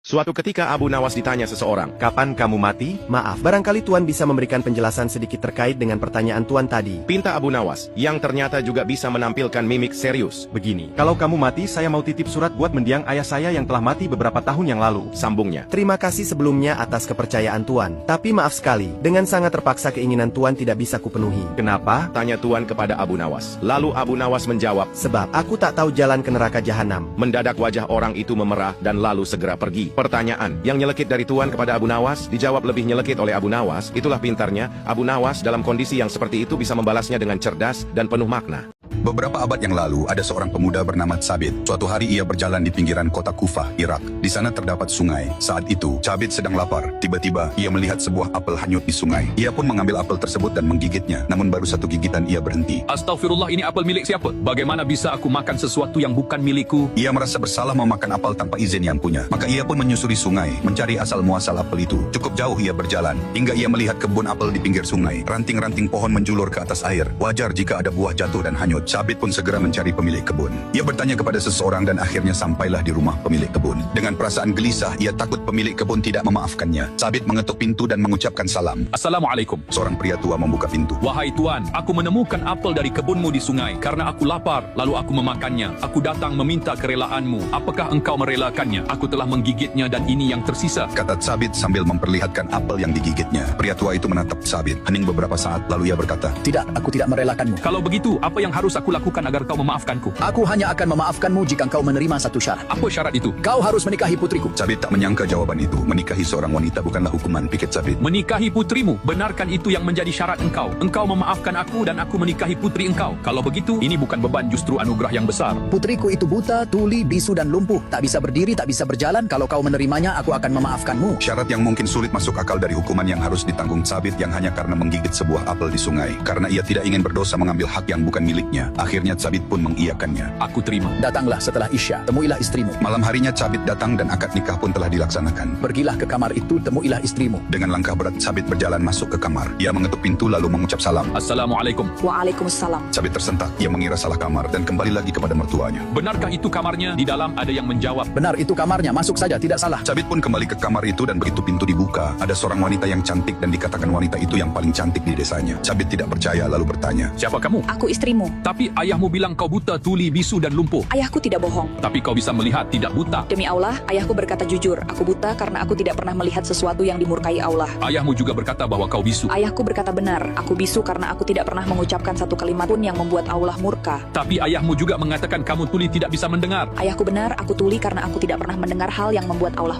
Suatu ketika Abu Nawas ditanya seseorang, Kapan kamu mati? Maaf, barangkali Tuan bisa memberikan penjelasan sedikit terkait dengan pertanyaan Tuan tadi. pinta Abu Nawas, yang ternyata juga bisa menampilkan mimik serius. Begini, kalau kamu mati, saya mau titip surat buat mendiang ayah saya yang telah mati beberapa tahun yang lalu. Sambungnya. Terima kasih sebelumnya atas kepercayaan Tuan. Tapi maaf sekali, dengan sangat terpaksa keinginan Tuan tidak bisa kupenuhi. Kenapa? Tanya Tuan kepada Abu Nawas. Lalu Abu Nawas menjawab, Sebab aku tak tahu jalan ke neraka jahanam. mendadak wajah orang itu memerah dan lalu segera pergi. Pertanyaan yang nyelekit dari Tuan kepada Abu Nawas, dijawab lebih nyelekit oleh Abu Nawas. Itulah pintarnya, Abu Nawas dalam kondisi yang seperti itu bisa membalasnya dengan cerdas dan penuh makna. Beberapa abad yang lalu, ada seorang pemuda bernama Tsabit. Suatu hari ia berjalan di pinggiran kota Kufah, Irak. Di sana terdapat sungai. Saat itu, Tsabit sedang lapar. Tiba-tiba, ia melihat sebuah apel hanyut di sungai. Ia pun mengambil apel tersebut dan menggigitnya. Namun baru satu gigitan ia berhenti. Astagfirullah, ini apel milik siapa? Bagaimana bisa aku makan sesuatu yang bukan milikku? Ia merasa bersalah memakan apel tanpa izin yang punya. Maka ia pun menyusuri sungai, mencari asal-muasal apel itu. Cukup jauh ia berjalan, hingga ia melihat kebun apel di pinggir sungai. Ranting-ranting pohon menjulur ke atas air. Wajar jika ada buah jatuh dan hanyut. Tsabit pun segera mencari pemilik kebun. Ia bertanya kepada seseorang dan akhirnya sampailah di rumah pemilik kebun. Dengan perasaan gelisah, ia takut pemilik kebun tidak memaafkannya. Tsabit mengetuk pintu dan mengucapkan salam. Assalamualaikum. Seorang pria tua membuka pintu. Wahai tuan, aku menemukan apel dari kebunmu di sungai. Karena aku lapar, lalu aku memakannya. Aku datang meminta kerelaanmu. Apakah engkau merelakannya? Aku telah menggigitnya dan ini yang tersisa. Kata Tsabit sambil memperlihatkan apel yang digigitnya. Pria tua itu menatap Tsabit. Hening beberapa saat, lalu ia berkata, Tidak, aku tidak merelakanmu. Kalau begitu, apa yang harus aku lakukan agar kau memaafkanku? Aku hanya akan memaafkanmu jika kau menerima satu syarat. Apa syarat itu? Kau harus menikahi putriku. Tsabit tak menyangka jawaban itu. Menikahi seorang wanita bukanlah hukuman, pikir Tsabit. Menikahi putrimu, benarkan itu yang menjadi syarat engkau. Engkau memaafkan aku dan aku menikahi putri engkau. Kalau begitu, ini bukan beban, justru anugerah yang besar. Putriku itu buta, tuli, bisu dan lumpuh. Tak bisa berdiri, tak bisa berjalan. Kalau kau menerimanya, aku akan memaafkanmu. Syarat yang mungkin sulit masuk akal dari hukuman yang harus ditanggung Tsabit yang hanya karena menggigit sebuah apel di sungai. Karena ia tidak ingin berdosa mengambil hak yang bukan miliknya. Akhirnya Tsabit pun mengiyakannya. Aku terima. Datanglah setelah Isya, temuilah istrimu. Malam harinya Tsabit datang dan akad nikah pun telah dilaksanakan. Pergilah ke kamar itu, temuilah istrimu. Dengan langkah berat Tsabit berjalan masuk ke kamar. Ia mengetuk pintu lalu mengucap salam. Assalamualaikum. Waalaikumsalam. Tsabit tersentak. Ia mengira salah kamar dan kembali lagi kepada mertuanya. Benarkah itu kamarnya? Di dalam ada yang menjawab. Benar, itu kamarnya. Masuk saja, tidak salah. Tsabit pun kembali ke kamar itu dan begitu pintu dibuka, ada seorang wanita yang cantik dan dikatakan wanita itu yang paling cantik di desanya. Tsabit tidak percaya lalu bertanya, Siapa kamu? Aku istrimu. Tapi ayahmu bilang kau buta, tuli, bisu dan lumpuh. Ayahku tidak bohong. Tapi kau bisa melihat, tidak buta. Demi Allah, ayahku berkata jujur. Aku buta karena aku tidak pernah melihat sesuatu yang dimurkai Allah. Ayahmu juga berkata bahwa kau bisu. Ayahku berkata benar. Aku bisu karena aku tidak pernah mengucapkan satu kalimat pun yang membuat Allah murka. Tapi ayahmu juga mengatakan kamu tuli, tidak bisa mendengar. Ayahku benar, aku tuli karena aku tidak pernah mendengar hal yang membuat Allah